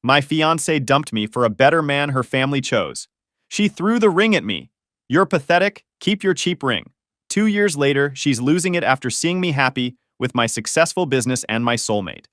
My fiance dumped me for a better man her family chose. She threw the ring at me. You're pathetic, keep your cheap ring. 2 years later, she's losing it after seeing me happy with my successful business and my soulmate.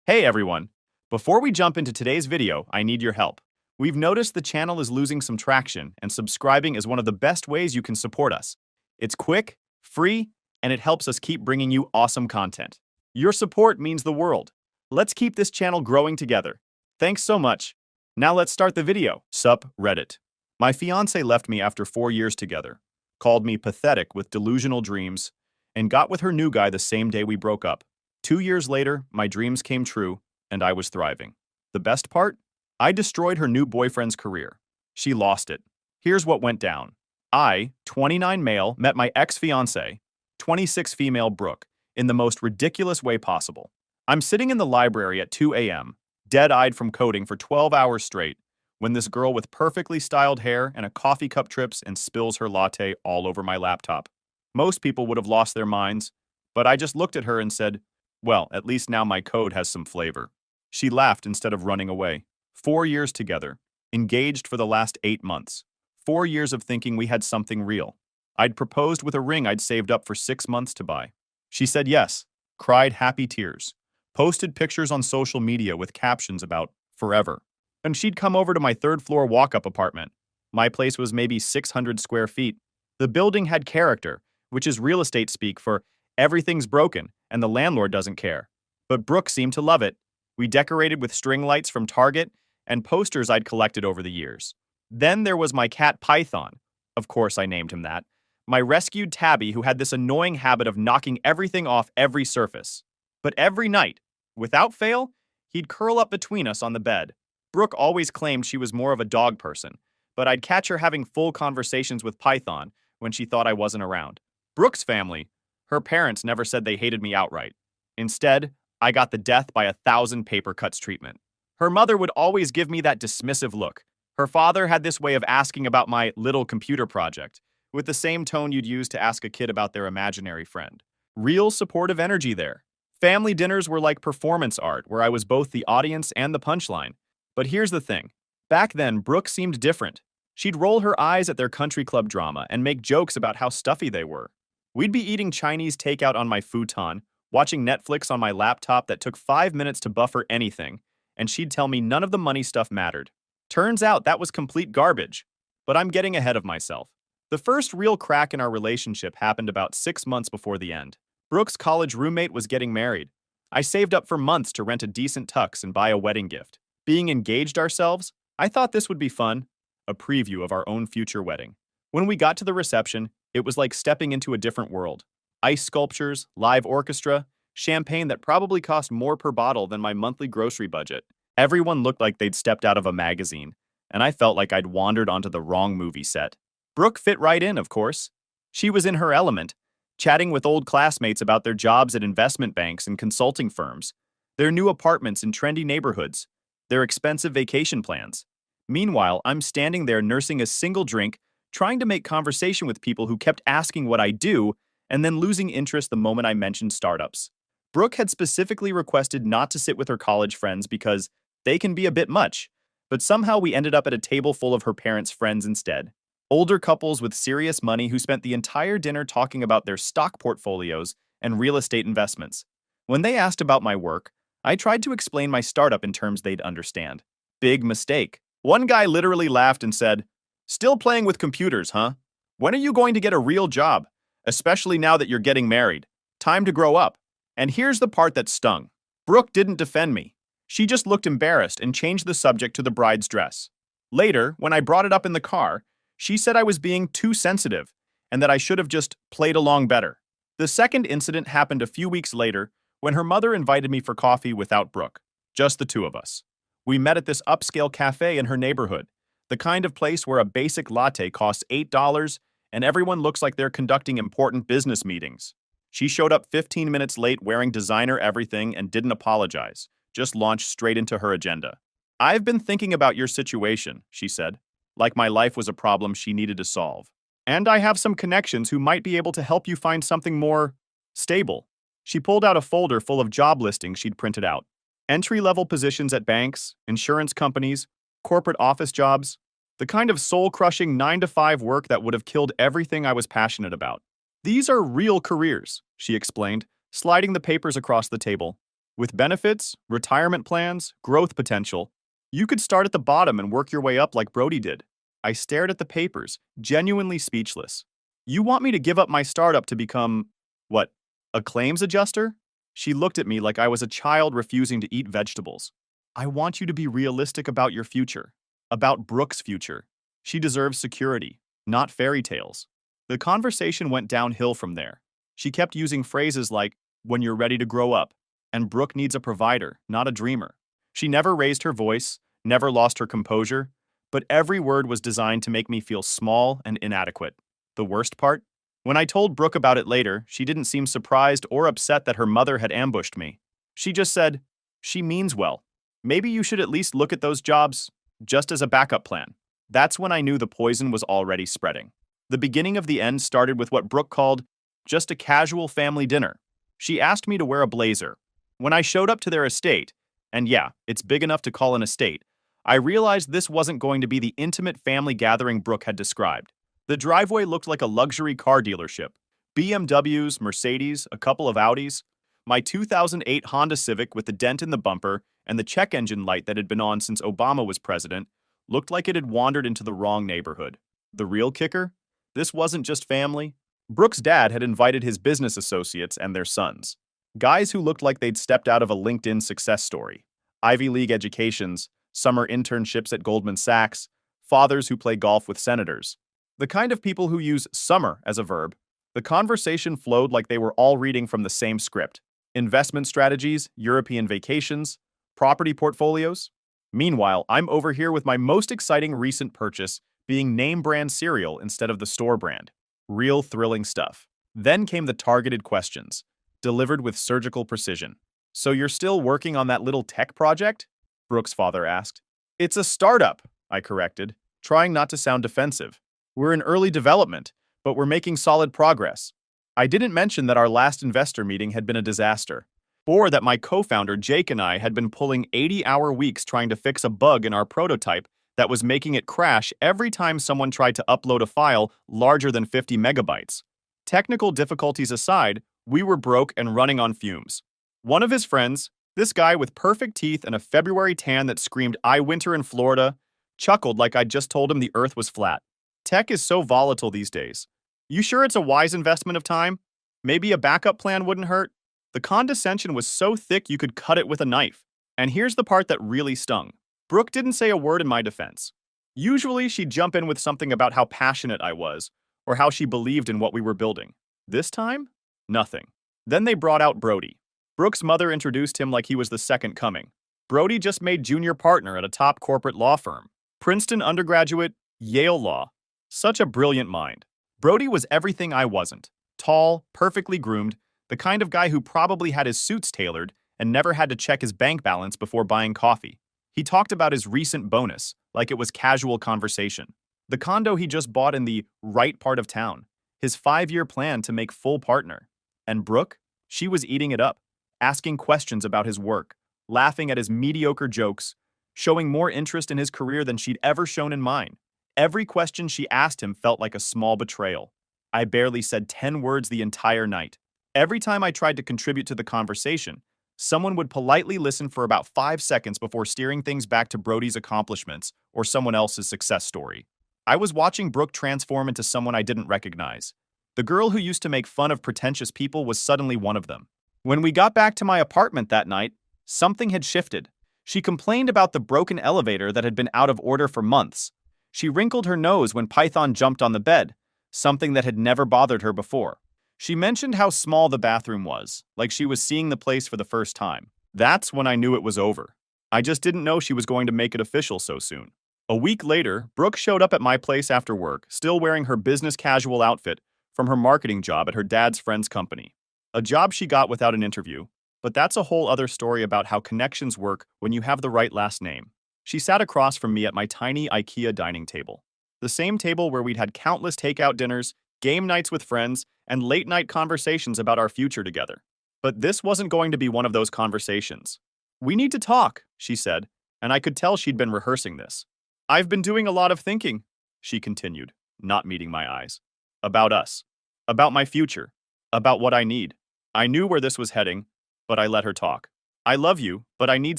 Hey everyone! Before we jump into today's video, I need your help. We've noticed the channel is losing some traction, and subscribing is one of the best ways you can support us. It's quick, free, and it helps us keep bringing you awesome content. Your support means the world. Let's keep this channel growing together. Thanks so much. Now let's start the video. Sup, Reddit. My fiance left me after 4 years together, called me pathetic with delusional dreams, and got with her new guy the same day we broke up. 2 years later, my dreams came true, and I was thriving. The best part? I destroyed her new boyfriend's career. She lost it. Here's what went down. I, 29 male, met my ex-fiancée, 26 female Brooke, in the most ridiculous way possible. I'm sitting in the library at 2 a.m., dead-eyed from coding for 12 hours straight, when this girl with perfectly styled hair and a coffee cup trips and spills her latte all over my laptop. Most people would have lost their minds, but I just looked at her and said, well, at least now my code has some flavor. She laughed instead of running away. 4 years together, engaged for the last 8 months. 4 years of thinking we had something real. I'd proposed with a ring I'd saved up for 6 months to buy. She said yes, cried happy tears, posted pictures on social media with captions about forever. And she'd come over to my third-floor walk-up apartment. My place was maybe 600 square feet. The building had character, which is real estate speak for everything's broken and the landlord doesn't care. But Brooke seemed to love it. We decorated with string lights from Target and posters I'd collected over the years. Then there was my cat Python. Of course I named him that. My rescued tabby who had this annoying habit of knocking everything off every surface. But every night, without fail, he'd curl up between us on the bed. Brooke always claimed she was more of a dog person, but I'd catch her having full conversations with Python when she thought I wasn't around. Brooke's family, her parents never said they hated me outright. Instead, I got the death by 1,000 paper cuts treatment. Her mother would always give me that dismissive look. Her father had this way of asking about my little computer project, with the same tone you'd use to ask a kid about their imaginary friend. Real supportive energy there. Family dinners were like performance art, where I was both the audience and the punchline. But here's the thing. Back then, Brooke seemed different. She'd roll her eyes at their country club drama and make jokes about how stuffy they were. We'd be eating Chinese takeout on my futon, watching Netflix on my laptop that took 5 minutes to buffer anything, and she'd tell me none of the money stuff mattered. Turns out that was complete garbage. But I'm getting ahead of myself. The first real crack in our relationship happened about 6 months before the end. Brooke's college roommate was getting married. I saved up for months to rent a decent tux and buy a wedding gift. Being engaged ourselves, I thought this would be fun. A preview of our own future wedding. When we got to the reception, it was like stepping into a different world. Ice sculptures, live orchestra, champagne that probably cost more per bottle than my monthly grocery budget. Everyone looked like they'd stepped out of a magazine, and I felt like I'd wandered onto the wrong movie set. Brooke fit right in, of course. She was in her element, chatting with old classmates about their jobs at investment banks and consulting firms, their new apartments in trendy neighborhoods, their expensive vacation plans. Meanwhile, I'm standing there nursing a single drink, trying to make conversation with people who kept asking what I do, and then losing interest the moment I mentioned startups. Brooke had specifically requested not to sit with her college friends because they can be a bit much, but somehow we ended up at a table full of her parents' friends instead. Older couples with serious money who spent the entire dinner talking about their stock portfolios and real estate investments. When they asked about my work, I tried to explain my startup in terms they'd understand. Big mistake. One guy literally laughed and said, "Still playing with computers, huh? When are you going to get a real job? Especially now that you're getting married. Time to grow up." And here's the part that stung. Brooke didn't defend me. She just looked embarrassed and changed the subject to the bride's dress. Later, when I brought it up in the car, she said I was being too sensitive and that I should have just played along better. The second incident happened a few weeks later when her mother invited me for coffee without Brooke, just the two of us. We met at this upscale cafe in her neighborhood, the kind of place where a basic latte costs $8 and everyone looks like they're conducting important business meetings. She showed up 15 minutes late wearing designer everything and didn't apologize, just launched straight into her agenda. "I've been thinking about your situation," she said, like my life was a problem she needed to solve. "And I have some connections who might be able to help you find something more stable." She pulled out a folder full of job listings she'd printed out. Entry-level positions at banks, insurance companies, corporate office jobs, the kind of soul-crushing 9-to-5 work that would have killed everything I was passionate about. These are real careers, she explained, sliding the papers across the table. With benefits, retirement plans, growth potential, you could start at the bottom and work your way up like Brody did. I stared at the papers, genuinely speechless. You want me to give up my startup to become, what, a claims adjuster? She looked at me like I was a child refusing to eat vegetables. I want you to be realistic about your future, about Brooke's future. She deserves security, not fairy tales. The conversation went downhill from there. She kept using phrases like, when you're ready to grow up, and Brooke needs a provider, not a dreamer. She never raised her voice, never lost her composure, but every word was designed to make me feel small and inadequate. The worst part? When I told Brooke about it later, she didn't seem surprised or upset that her mother had ambushed me. She just said, she means well. Maybe you should at least look at those jobs, just as a backup plan. That's when I knew the poison was already spreading. The beginning of the end started with what Brooke called just a casual family dinner. She asked me to wear a blazer. When I showed up to their estate, and yeah, it's big enough to call an estate, I realized this wasn't going to be the intimate family gathering Brooke had described. The driveway looked like a luxury car dealership. BMWs, Mercedes, a couple of Audis. My 2008 Honda Civic with the dent in the bumper and the check engine light that had been on since Obama was president looked like it had wandered into the wrong neighborhood. The real kicker? This wasn't just family. Brooke's dad had invited his business associates and their sons. Guys who looked like they'd stepped out of a LinkedIn success story. Ivy League educations, summer internships at Goldman Sachs, fathers who play golf with senators. The kind of people who use summer as a verb. The conversation flowed like they were all reading from the same script. Investment strategies, European vacations, property portfolios. Meanwhile, I'm over here with my most exciting recent purchase being name brand cereal instead of the store brand. Real thrilling stuff. Then came the targeted questions, delivered with surgical precision. So you're still working on that little tech project? Brooke's father asked. It's a startup, I corrected, trying not to sound defensive. We're in early development, but we're making solid progress. I didn't mention that our last investor meeting had been a disaster, or that my co-founder Jake and I had been pulling 80-hour weeks trying to fix a bug in our prototype that was making it crash every time someone tried to upload a file larger than 50 megabytes. Technical difficulties aside, we were broke and running on fumes. One of his friends, this guy with perfect teeth and a February tan that screamed "I winter in Florida," chuckled like I'd just told him the earth was flat. Tech is so volatile these days. You sure it's a wise investment of time? Maybe a backup plan wouldn't hurt? The condescension was so thick you could cut it with a knife. And here's the part that really stung. Brooke didn't say a word in my defense. Usually she'd jump in with something about how passionate I was, or how she believed in what we were building. This time, nothing. Then they brought out Brody. Brooke's mother introduced him like he was the second coming. Brody just made junior partner at a top corporate law firm. Princeton undergraduate, Yale Law. Such a brilliant mind. Brody was everything I wasn't. Tall, perfectly groomed, the kind of guy who probably had his suits tailored and never had to check his bank balance before buying coffee. He talked about his recent bonus, like it was casual conversation. The condo he just bought in the right part of town. His 5-year plan to make full partner. And Brooke? She was eating it up, asking questions about his work, laughing at his mediocre jokes, showing more interest in his career than she'd ever shown in mine. Every question she asked him felt like a small betrayal. I barely said 10 words the entire night. Every time I tried to contribute to the conversation, someone would politely listen for about 5 seconds before steering things back to Brody's accomplishments or someone else's success story. I was watching Brooke transform into someone I didn't recognize. The girl who used to make fun of pretentious people was suddenly one of them. When we got back to my apartment that night, something had shifted. She complained about the broken elevator that had been out of order for months. She wrinkled her nose when Python jumped on the bed, something that had never bothered her before. She mentioned how small the bathroom was, like she was seeing the place for the first time. That's when I knew it was over. I just didn't know she was going to make it official so soon. A week later, Brooke showed up at my place after work, still wearing her business casual outfit from her marketing job at her dad's friend's company. A job she got without an interview, but that's a whole other story about how connections work when you have the right last name. She sat across from me at my tiny IKEA dining table. The same table where we'd had countless takeout dinners, game nights with friends, and late-night conversations about our future together. But this wasn't going to be one of those conversations. We need to talk, she said, and I could tell she'd been rehearsing this. I've been doing a lot of thinking, she continued, not meeting my eyes. About us. About my future. About what I need. I knew where this was heading, but I let her talk. I love you, but I need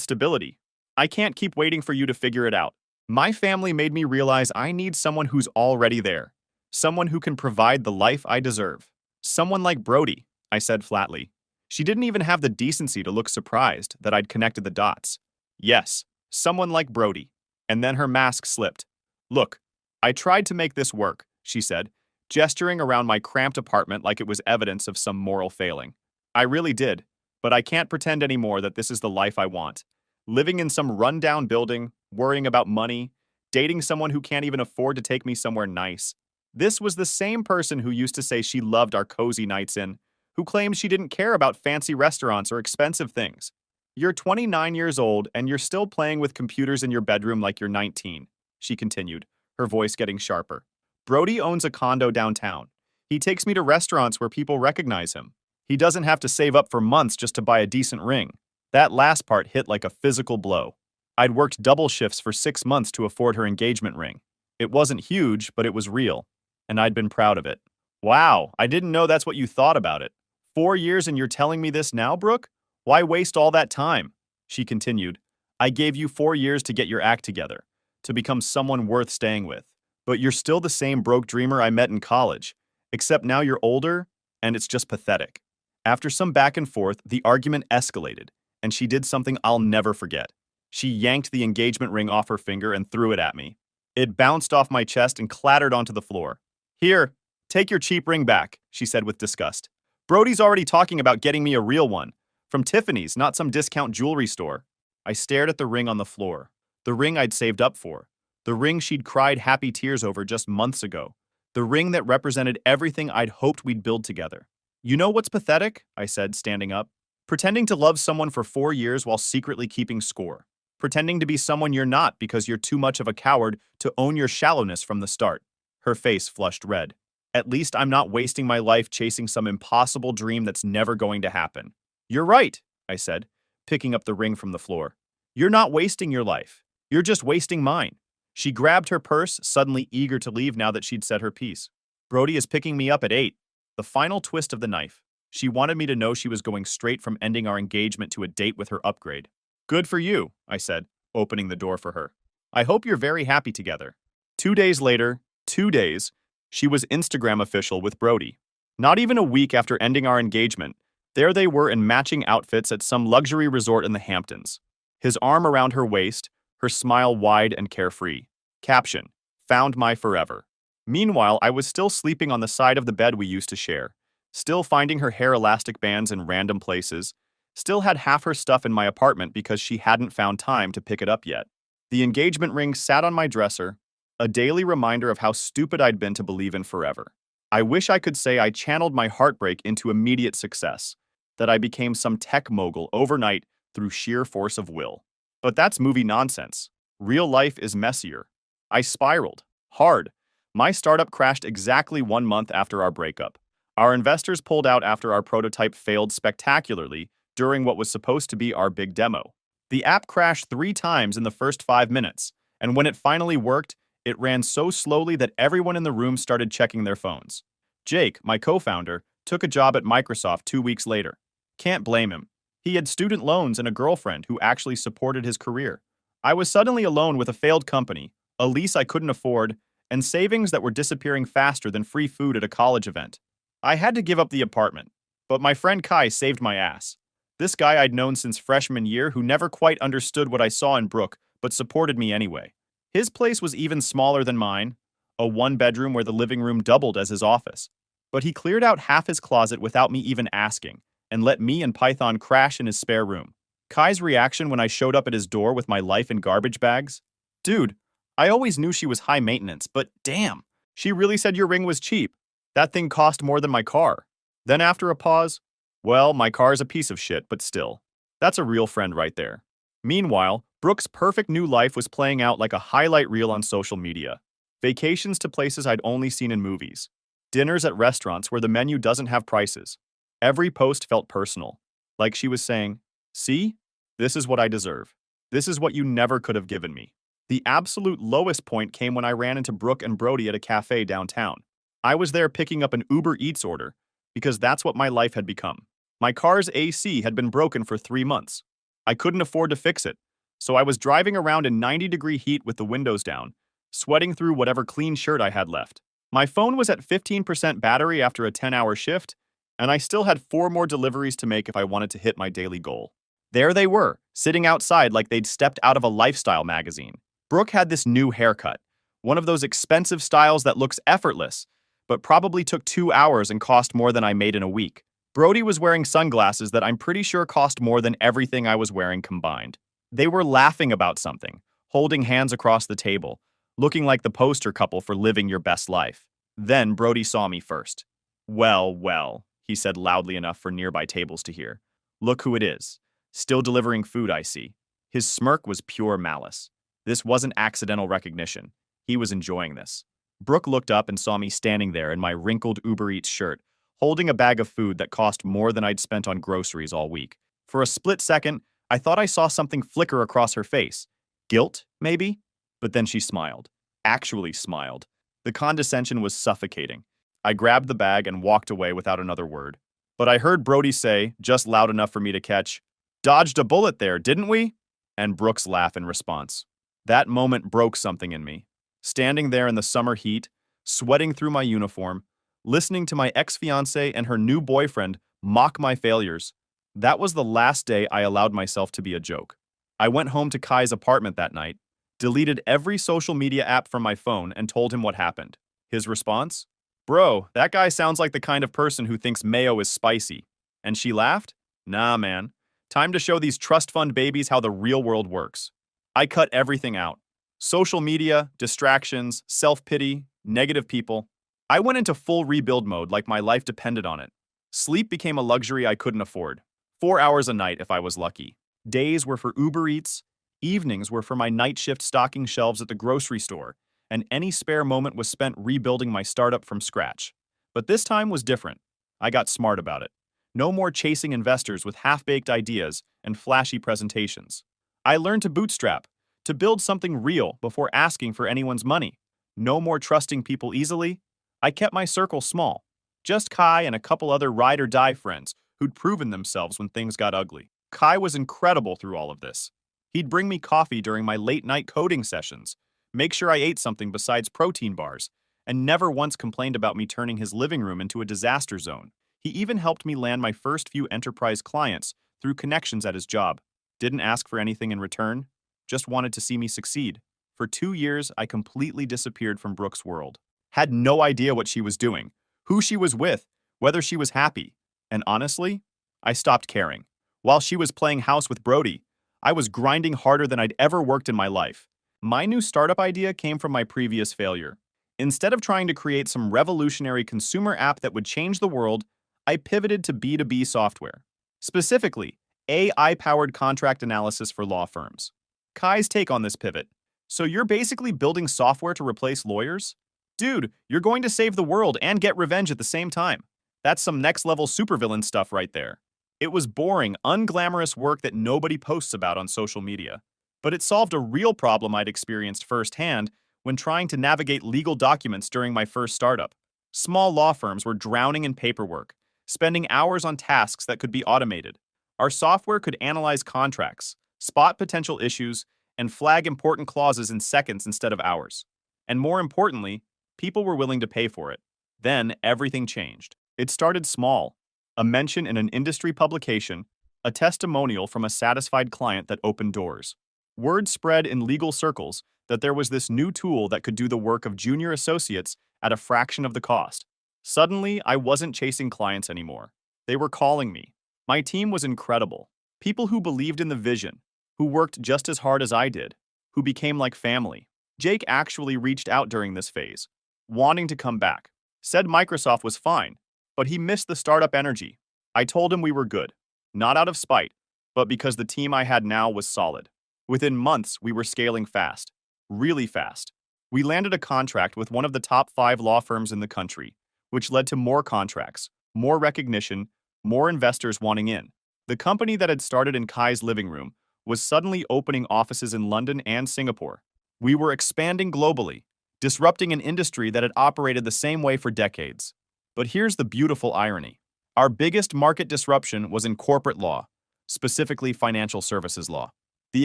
stability. I can't keep waiting for you to figure it out. My family made me realize I need someone who's already there. Someone who can provide the life I deserve. Someone like Brody, I said flatly. She didn't even have the decency to look surprised that I'd connected the dots. Yes, someone like Brody. And then her mask slipped. Look, I tried to make this work, she said, gesturing around my cramped apartment like it was evidence of some moral failing. I really did, but I can't pretend anymore that this is the life I want. Living in some rundown building, worrying about money, dating someone who can't even afford to take me somewhere nice. This was the same person who used to say she loved our cozy nights in, who claimed she didn't care about fancy restaurants or expensive things. You're 29 years old and you're still playing with computers in your bedroom like you're 19, she continued, her voice getting sharper. Brody owns a condo downtown. He takes me to restaurants where people recognize him. He doesn't have to save up for months just to buy a decent ring. That last part hit like a physical blow. I'd worked double shifts for 6 months to afford her engagement ring. It wasn't huge, but it was real, and I'd been proud of it. Wow, I didn't know that's what you thought about it. 4 years and you're telling me this now, Brooke? Why waste all that time? She continued. I gave you 4 years to get your act together, to become someone worth staying with. But you're still the same broke dreamer I met in college, except now you're older, and it's just pathetic. After some back and forth, the argument escalated, and she did something I'll never forget. She yanked the engagement ring off her finger and threw it at me. It bounced off my chest and clattered onto the floor. Here, take your cheap ring back, she said with disgust. Brody's already talking about getting me a real one. From Tiffany's, not some discount jewelry store. I stared at the ring on the floor. The ring I'd saved up for. The ring she'd cried happy tears over just months ago. The ring that represented everything I'd hoped we'd build together. You know what's pathetic? I said, standing up. Pretending to love someone for 4 years while secretly keeping score. Pretending to be someone you're not because you're too much of a coward to own your shallowness from the start. Her face flushed red. At least I'm not wasting my life chasing some impossible dream that's never going to happen. You're right, I said, picking up the ring from the floor. You're not wasting your life. You're just wasting mine. She grabbed her purse, suddenly eager to leave now that she'd said her piece. Brody is picking me up at 8. The final twist of the knife. She wanted me to know she was going straight from ending our engagement to a date with her upgrade. Good for you, I said, opening the door for her. I hope you're very happy together. 2 days later, 2 days, she was Instagram official with Brody. Not even a week after ending our engagement, there they were in matching outfits at some luxury resort in the Hamptons. His arm around her waist, her smile wide and carefree. Caption, found my forever. Meanwhile, I was still sleeping on the side of the bed we used to share, still finding her hair elastic bands in random places, still had half her stuff in my apartment because she hadn't found time to pick it up yet. The engagement ring sat on my dresser, a daily reminder of how stupid I'd been to believe in forever. I wish I could say I channeled my heartbreak into immediate success, that I became some tech mogul overnight through sheer force of will. But that's movie nonsense. Real life is messier. I spiraled. Hard. My startup crashed exactly 1 month after our breakup. Our investors pulled out after our prototype failed spectacularly during what was supposed to be our big demo. The app crashed 3 times in the first 5 minutes, and when it finally worked, it ran so slowly that everyone in the room started checking their phones. Jake, my co-founder, took a job at Microsoft 2 weeks later. Can't blame him. He had student loans and a girlfriend who actually supported his career. I was suddenly alone with a failed company, a lease I couldn't afford, and savings that were disappearing faster than free food at a college event. I had to give up the apartment, but my friend Kai saved my ass. This guy I'd known since freshman year who never quite understood what I saw in Brooke, but supported me anyway. His place was even smaller than mine, a 1-bedroom where the living room doubled as his office. But he cleared out half his closet without me even asking, and let me and Python crash in his spare room. Kai's reaction when I showed up at his door with my life in garbage bags? Dude, I always knew she was high maintenance, but damn, she really said your ring was cheap. That thing cost more than my car. Then after a pause, well, my car's a piece of shit, but still. That's a real friend right there. Meanwhile, Brooke's perfect new life was playing out like a highlight reel on social media. Vacations to places I'd only seen in movies. Dinners at restaurants where the menu doesn't have prices. Every post felt personal, like she was saying, see? This is what I deserve. This is what you never could have given me. The absolute lowest point came when I ran into Brooke and Brody at a cafe downtown. I was there picking up an Uber Eats order because that's what my life had become. My car's AC had been broken for 3 months. I couldn't afford to fix it, so I was driving around in 90-degree heat with the windows down, sweating through whatever clean shirt I had left. My phone was at 15% battery after a 10-hour shift, and I still had 4 more deliveries to make if I wanted to hit my daily goal. There they were, sitting outside like they'd stepped out of a lifestyle magazine. Brooke had this new haircut, one of those expensive styles that looks effortless, but probably took 2 hours and cost more than I made in a week. Brody was wearing sunglasses that I'm pretty sure cost more than everything I was wearing combined. They were laughing about something, holding hands across the table, looking like the poster couple for living your best life. Then Brody saw me first. Well, well, he said loudly enough for nearby tables to hear. Look who it is. Still delivering food, I see. His smirk was pure malice. This wasn't accidental recognition. He was enjoying this. Brooke looked up and saw me standing there in my wrinkled Uber Eats shirt, holding a bag of food that cost more than I'd spent on groceries all week. For a split second, I thought I saw something flicker across her face. Guilt, maybe? But then she smiled. Actually smiled. The condescension was suffocating. I grabbed the bag and walked away without another word. But I heard Brody say, just loud enough for me to catch, "Dodged a bullet there, didn't we?" And Brooks laugh in response. That moment broke something in me. Standing there in the summer heat, sweating through my uniform, listening to my ex-fiancée and her new boyfriend mock my failures, that was the last day I allowed myself to be a joke. I went home to Kai's apartment that night, deleted every social media app from my phone, and told him what happened. His response? Bro, that guy sounds like the kind of person who thinks mayo is spicy. And she laughed? Nah, man. Time to show these trust fund babies how the real world works. I cut everything out. Social media, distractions, self-pity, negative people. I went into full rebuild mode like my life depended on it. Sleep became a luxury I couldn't afford. 4 hours a night if I was lucky. Days were for Uber Eats, evenings were for my night shift stocking shelves at the grocery store, and any spare moment was spent rebuilding my startup from scratch. But this time was different. I got smart about it. No more chasing investors with half-baked ideas and flashy presentations. I learned to bootstrap, to build something real before asking for anyone's money. No more trusting people easily. I kept my circle small. Just Kai and a couple other ride-or-die friends who'd proven themselves when things got ugly. Kai was incredible through all of this. He'd bring me coffee during my late-night coding sessions, make sure I ate something besides protein bars, and never once complained about me turning his living room into a disaster zone. He even helped me land my first few enterprise clients through connections at his job. Didn't ask for anything in return, just wanted to see me succeed. For 2 years, I completely disappeared from Brooke's world. Had no idea what she was doing, who she was with, whether she was happy. And honestly, I stopped caring. While she was playing house with Brody, I was grinding harder than I'd ever worked in my life. My new startup idea came from my previous failure. Instead of trying to create some revolutionary consumer app that would change the world, I pivoted to B2B software. Specifically, AI-powered contract analysis for law firms. Kai's take on this pivot. So you're basically building software to replace lawyers? Dude, you're going to save the world and get revenge at the same time. That's some next-level supervillain stuff right there. It was boring, unglamorous work that nobody posts about on social media. But it solved a real problem I'd experienced firsthand when trying to navigate legal documents during my first startup. Small law firms were drowning in paperwork, spending hours on tasks that could be automated. Our software could analyze contracts, spot potential issues, and flag important clauses in seconds instead of hours. And more importantly, people were willing to pay for it. Then everything changed. It started small. A mention in an industry publication, a testimonial from a satisfied client that opened doors. Word spread in legal circles that there was this new tool that could do the work of junior associates at a fraction of the cost. Suddenly, I wasn't chasing clients anymore. They were calling me. My team was incredible. People who believed in the vision, who worked just as hard as I did, who became like family. Jake actually reached out during this phase, wanting to come back. Said Microsoft was fine, but he missed the startup energy. I told him we were good, not out of spite, but because the team I had now was solid. Within months, we were scaling fast, really fast. We landed a contract with one of the top 5 law firms in the country, which led to more contracts, more recognition, more investors wanting in. The company that had started in Kai's living room was suddenly opening offices in London and Singapore. We were expanding globally, disrupting an industry that had operated the same way for decades. But here's the beautiful irony. Our biggest market disruption was in corporate law, specifically financial services law, the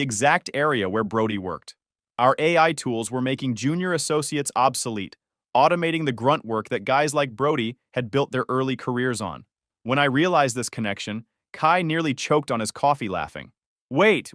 exact area where Brody worked. Our AI tools were making junior associates obsolete, automating the grunt work that guys like Brody had built their early careers on. When I realized this connection, Kai nearly choked on his coffee laughing. Wait.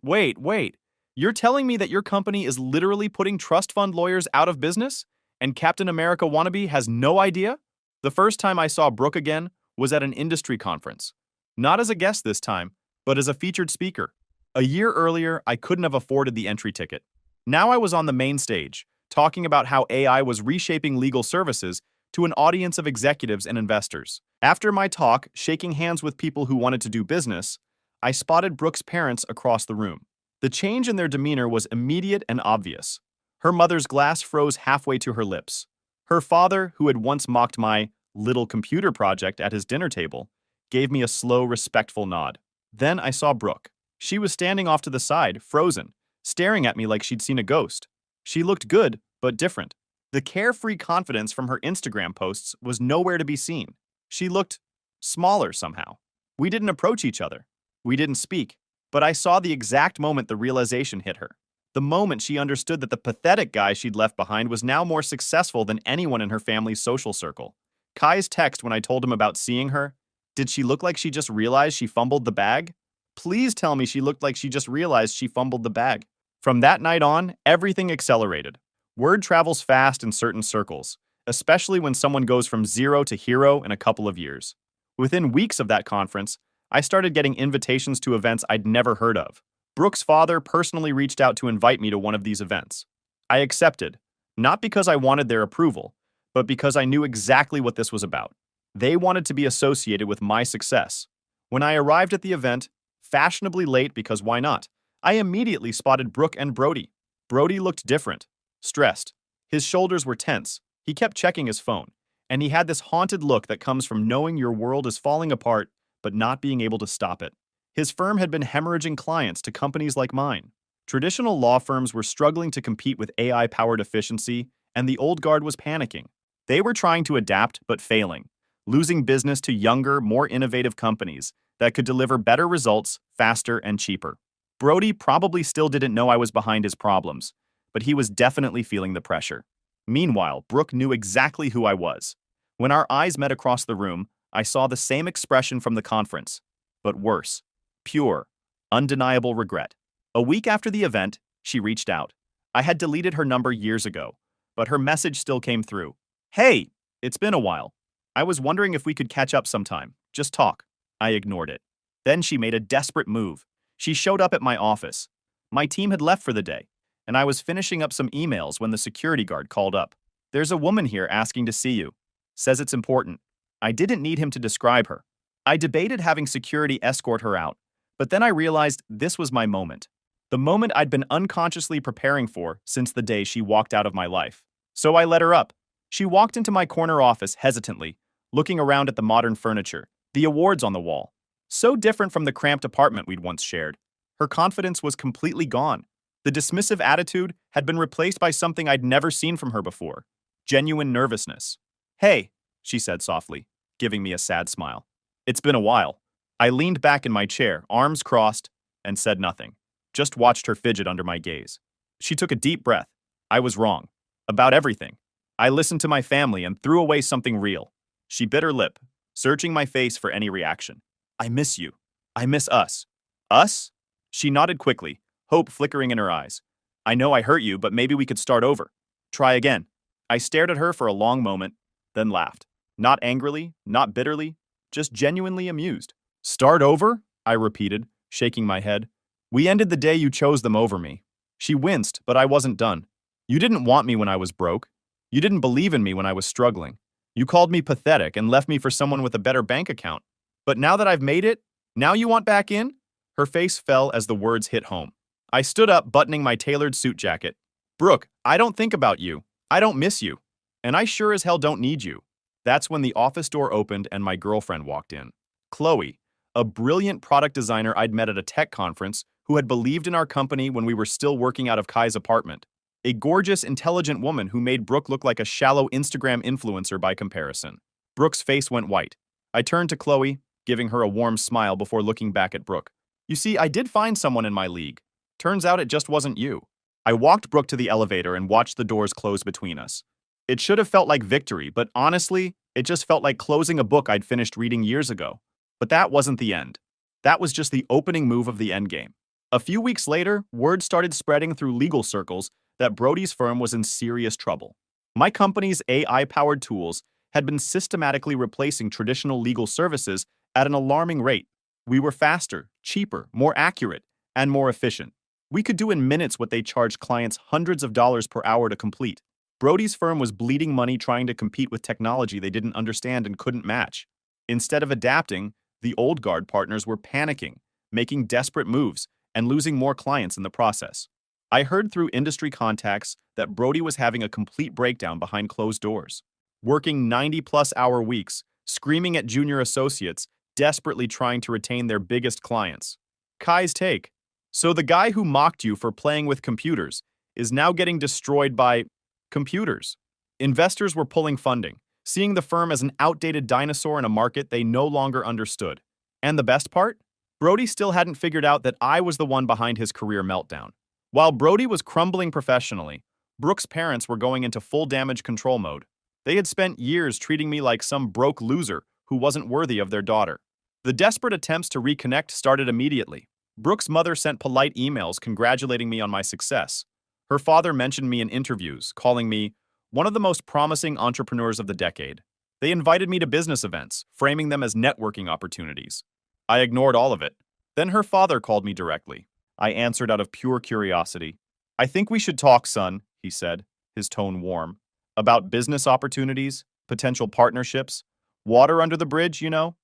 You're telling me that your company is literally putting trust fund lawyers out of business? And Captain America wannabe has no idea? The first time I saw Brooke again was at an industry conference. Not as a guest this time, but as a featured speaker. A year earlier, I couldn't have afforded the entry ticket. Now I was on the main stage, talking about how AI was reshaping legal services to an audience of executives and investors. After my talk, shaking hands with people who wanted to do business, I spotted Brooke's parents across the room. The change in their demeanor was immediate and obvious. Her mother's glass froze halfway to her lips. Her father, who had once mocked my little computer project at his dinner table, gave me a slow, respectful nod. Then I saw Brooke. She was standing off to the side, frozen, staring at me like she'd seen a ghost. She looked good, but different. The carefree confidence from her Instagram posts was nowhere to be seen. She looked smaller somehow. We didn't approach each other. We didn't speak. But I saw the exact moment the realization hit her. The moment she understood that the pathetic guy she'd left behind was now more successful than anyone in her family's social circle. Kai's text when I told him about seeing her, did she look like she just realized she fumbled the bag? Please tell me she looked like she just realized she fumbled the bag. From that night on, everything accelerated. Word travels fast in certain circles, especially when someone goes from zero to hero in a couple of years. Within weeks of that conference, I started getting invitations to events I'd never heard of. Brooke's father personally reached out to invite me to one of these events. I accepted, not because I wanted their approval, but because I knew exactly what this was about. They wanted to be associated with my success. When I arrived at the event, fashionably late because why not, I immediately spotted Brooke and Brody. Brody looked different, stressed. His shoulders were tense. He kept checking his phone, and he had this haunted look that comes from knowing your world is falling apart but not being able to stop it. His firm had been hemorrhaging clients to companies like mine. Traditional law firms were struggling to compete with AI-powered efficiency, and the old guard was panicking. They were trying to adapt but failing, losing business to younger, more innovative companies that could deliver better results faster and cheaper. Brody probably still didn't know I was behind his problems, but he was definitely feeling the pressure. Meanwhile, Brooke knew exactly who I was. When our eyes met across the room, I saw the same expression from the conference, but worse, pure, undeniable regret. A week after the event, she reached out. I had deleted her number years ago, but her message still came through. Hey, it's been a while. I was wondering if we could catch up sometime, just talk. I ignored it. Then she made a desperate move. She showed up at my office. My team had left for the day, and I was finishing up some emails when the security guard called up. There's a woman here asking to see you. Says it's important. I didn't need him to describe her. I debated having security escort her out, but then I realized this was my moment. The moment I'd been unconsciously preparing for since the day she walked out of my life. So I let her up. She walked into my corner office hesitantly, looking around at the modern furniture, the awards on the wall. So different from the cramped apartment we'd once shared. Her confidence was completely gone. The dismissive attitude had been replaced by something I'd never seen from her before. Genuine nervousness. Hey, she said softly, giving me a sad smile. It's been a while. I leaned back in my chair, arms crossed, and said nothing. Just watched her fidget under my gaze. She took a deep breath. I was wrong. About everything. I listened to my family and threw away something real. She bit her lip, searching my face for any reaction. I miss you. I miss us. Us? She nodded quickly, hope flickering in her eyes. I know I hurt you, but maybe we could start over. Try again. I stared at her for a long moment, then laughed. Not angrily, not bitterly, just genuinely amused. Start over? I repeated, shaking my head. We ended the day you chose them over me. She winced, but I wasn't done. You didn't want me when I was broke. You didn't believe in me when I was struggling. You called me pathetic and left me for someone with a better bank account. But now that I've made it, now you want back in? Her face fell as the words hit home. I stood up, buttoning my tailored suit jacket. Brooke, I don't think about you. I don't miss you. And I sure as hell don't need you. That's when the office door opened and my girlfriend walked in. Chloe, a brilliant product designer I'd met at a tech conference who had believed in our company when we were still working out of Kai's apartment. A gorgeous, intelligent woman who made Brooke look like a shallow Instagram influencer by comparison. Brooke's face went white. I turned to Chloe, giving her a warm smile before looking back at Brooke. You see, I did find someone in my league. Turns out it just wasn't you. I walked Brooke to the elevator and watched the doors close between us. It should have felt like victory, but honestly, it just felt like closing a book I'd finished reading years ago. But that wasn't the end. That was just the opening move of the endgame. A few weeks later, word started spreading through legal circles that Brody's firm was in serious trouble. My company's AI-powered tools had been systematically replacing traditional legal services at an alarming rate. We were faster, cheaper, more accurate, and more efficient. We could do in minutes what they charged clients hundreds of dollars per hour to complete. Brody's firm was bleeding money trying to compete with technology they didn't understand and couldn't match. Instead of adapting, the old guard partners were panicking, making desperate moves, and losing more clients in the process. I heard through industry contacts that Brody was having a complete breakdown behind closed doors, working 90-plus-hour weeks, screaming at junior associates, desperately trying to retain their biggest clients. Kai's take. So the guy who mocked you for playing with computers is now getting destroyed by computers. Investors were pulling funding, seeing the firm as an outdated dinosaur in a market they no longer understood. And the best part? Brody still hadn't figured out that I was the one behind his career meltdown. While Brody was crumbling professionally, Brooke's parents were going into full damage control mode. They had spent years treating me like some broke loser who wasn't worthy of their daughter. The desperate attempts to reconnect started immediately. Brooke's mother sent polite emails congratulating me on my success. Her father mentioned me in interviews, calling me one of the most promising entrepreneurs of the decade. They invited me to business events, framing them as networking opportunities. I ignored all of it. Then her father called me directly. I answered out of pure curiosity. I think we should talk, son, he said, his tone warm. About business opportunities, potential partnerships, water under the bridge, you know?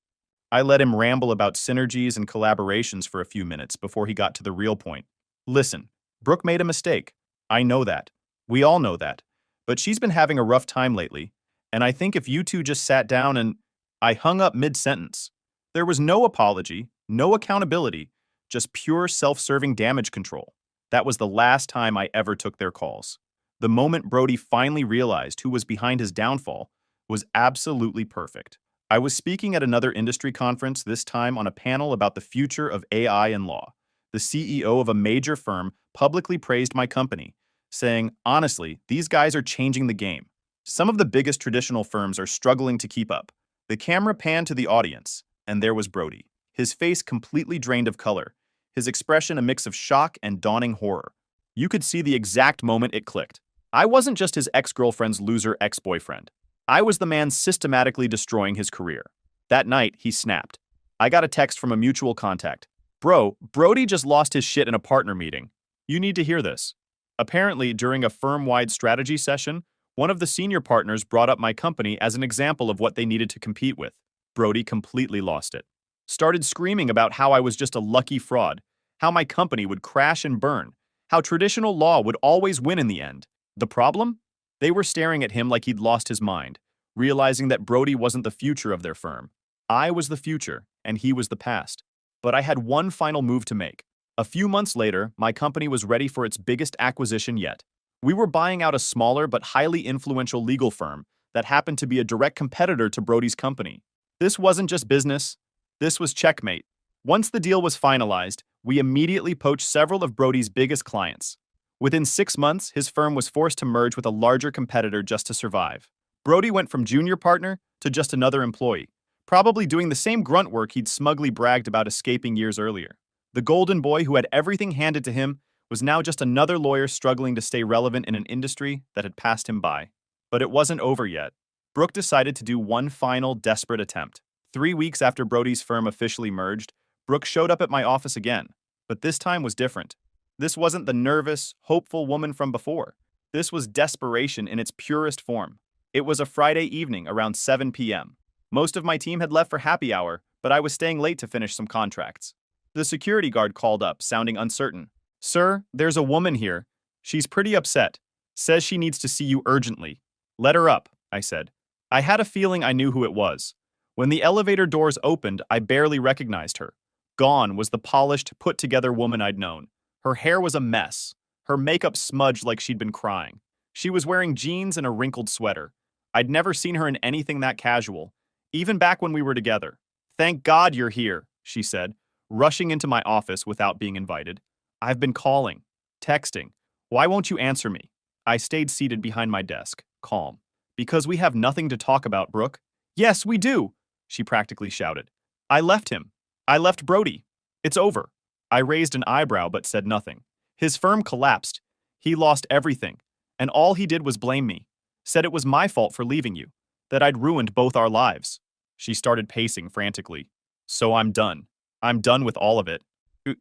I let him ramble about synergies and collaborations for a few minutes before he got to the real point. Listen, Brooke made a mistake. I know that. We all know that. But she's been having a rough time lately, and I think if you two just sat down and... I hung up mid-sentence. There was no apology, no accountability, just pure self-serving damage control. That was the last time I ever took their calls. The moment Brody finally realized who was behind his downfall was absolutely perfect. I was speaking at another industry conference, this time on a panel about the future of AI and law. The CEO of a major firm publicly praised my company, saying, honestly, these guys are changing the game. Some of the biggest traditional firms are struggling to keep up. The camera panned to the audience, and there was Brody, his face completely drained of color, his expression a mix of shock and dawning horror. You could see the exact moment it clicked. I wasn't just his ex-girlfriend's loser ex-boyfriend. I was the man systematically destroying his career. That night, he snapped. I got a text from a mutual contact. Bro, Brody just lost his shit in a partner meeting. You need to hear this. Apparently, during a firm-wide strategy session, one of the senior partners brought up my company as an example of what they needed to compete with. Brody completely lost it. Started screaming about how I was just a lucky fraud, how my company would crash and burn, how traditional law would always win in the end. The problem? They were staring at him like he'd lost his mind, realizing that Brody wasn't the future of their firm. I was the future, and he was the past. But I had one final move to make. A few months later, my company was ready for its biggest acquisition yet. We were buying out a smaller but highly influential legal firm that happened to be a direct competitor to Brody's company. This wasn't just business. This was checkmate. Once the deal was finalized, we immediately poached several of Brody's biggest clients. Within 6 months, his firm was forced to merge with a larger competitor just to survive. Brody went from junior partner to just another employee, probably doing the same grunt work he'd smugly bragged about escaping years earlier. The golden boy who had everything handed to him was now just another lawyer struggling to stay relevant in an industry that had passed him by. But it wasn't over yet. Brooke decided to do one final desperate attempt. 3 weeks after Brody's firm officially merged, Brooke showed up at my office again. But this time was different. This wasn't the nervous, hopeful woman from before. This was desperation in its purest form. It was a Friday evening around 7 p.m. Most of my team had left for happy hour, but I was staying late to finish some contracts. The security guard called up, sounding uncertain. Sir, there's a woman here. She's pretty upset. Says she needs to see you urgently. Let her up, I said. I had a feeling I knew who it was. When the elevator doors opened, I barely recognized her. Gone was the polished, put-together woman I'd known. Her hair was a mess. Her makeup smudged like she'd been crying. She was wearing jeans and a wrinkled sweater. I'd never seen her in anything that casual, even back when we were together. "Thank God you're here," she said, rushing into my office without being invited. "I've been calling, texting. Why won't you answer me?" I stayed seated behind my desk, calm. "Because we have nothing to talk about, Brooke." "Yes, we do," she practically shouted. "I left him. I left Brody. It's over." I raised an eyebrow but said nothing. His firm collapsed. He lost everything, and all he did was blame me. Said it was my fault for leaving you, that I'd ruined both our lives. She started pacing frantically. "So I'm done. I'm done with all of it."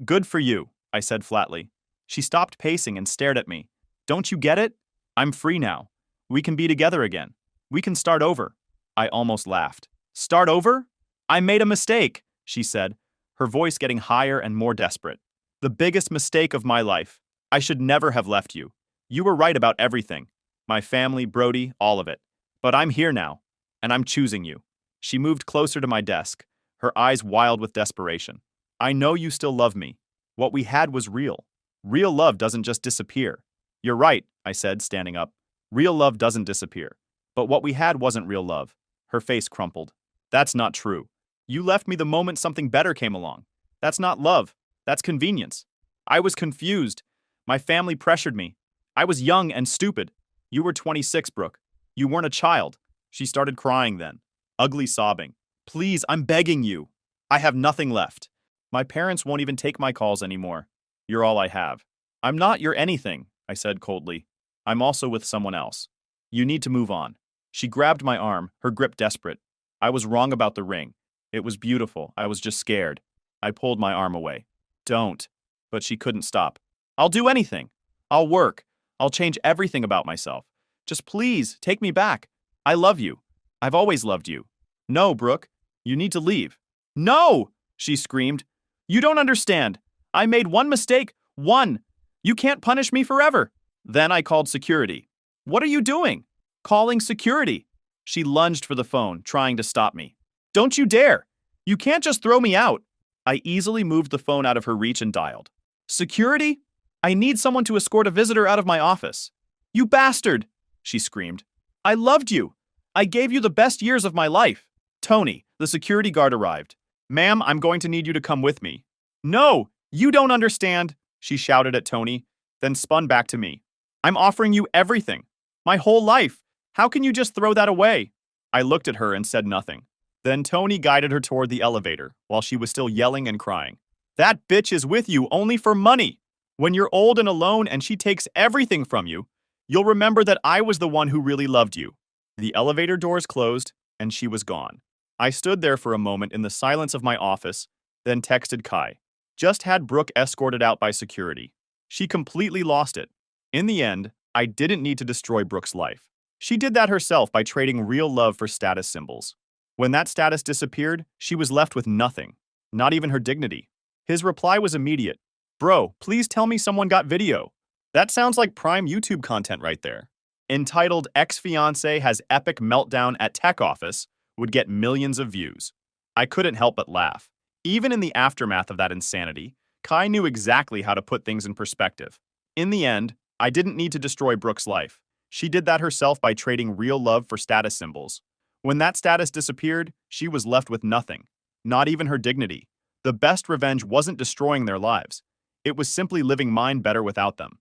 "Good for you," I said flatly. She stopped pacing and stared at me. "Don't you get it? I'm free now. We can be together again. We can start over." I almost laughed. "Start over? I made a mistake," she said, her voice getting higher and more desperate. "The biggest mistake of my life. I should never have left you. You were right about everything. My family, Brody, all of it. But I'm here now, and I'm choosing you." She moved closer to my desk, her eyes wild with desperation. "I know you still love me. What we had was real. Real love doesn't just disappear." "You're right," I said, standing up. "Real love doesn't disappear. But what we had wasn't real love." Her face crumpled. "That's not true. You left me the moment something better came along. That's not love. That's convenience. I was confused. My family pressured me. I was young and stupid. You were 26, Brooke. You weren't a child." She started crying then, ugly sobbing. "Please, I'm begging you. I have nothing left. My parents won't even take my calls anymore. You're all I have." "I'm not your anything," I said coldly. "I'm also with someone else. You need to move on." She grabbed my arm, her grip desperate. I was wrong about the ring. It was beautiful. I was just scared. I pulled my arm away. "Don't." But she couldn't stop. "I'll do anything. I'll work. I'll change everything about myself. Just please, take me back. I love you. I've always loved you." "No, Brooke. You need to leave." "No!" she screamed. "You don't understand. I made one mistake. One. You can't punish me forever." Then I called security. "What are you doing?" "Calling security." She lunged for the phone, trying to stop me. "Don't you dare! You can't just throw me out." I easily moved the phone out of her reach and dialed. "Security? I need someone to escort a visitor out of my office." "You bastard!" she screamed. "I loved you. I gave you the best years of my life." Tony, the security guard, arrived. "Ma'am, I'm going to need you to come with me." "No, you don't understand," she shouted at Tony, then spun back to me. "I'm offering you everything. My whole life. How can you just throw that away?" I looked at her and said nothing. Then Tony guided her toward the elevator while she was still yelling and crying. "That bitch is with you only for money. When you're old and alone and she takes everything from you, you'll remember that I was the one who really loved you." The elevator doors closed, and she was gone. I stood there for a moment in the silence of my office, then texted Kai. Just had Brooke escorted out by security. She completely lost it. In the end, I didn't need to destroy Brooke's life. She did that herself by trading real love for status symbols. When that status disappeared, she was left with nothing, not even her dignity. His reply was immediate. "Bro, please tell me someone got video." That sounds like prime YouTube content right there. Entitled "Ex-Fiancé Has Epic Meltdown at Tech Office" would get millions of views. I couldn't help but laugh. Even in the aftermath of that insanity, Kai knew exactly how to put things in perspective. In the end, I didn't need to destroy Brooke's life. She did that herself by trading real love for status symbols. When that status disappeared, she was left with nothing, not even her dignity. The best revenge wasn't destroying their lives. It was simply living mine better without them.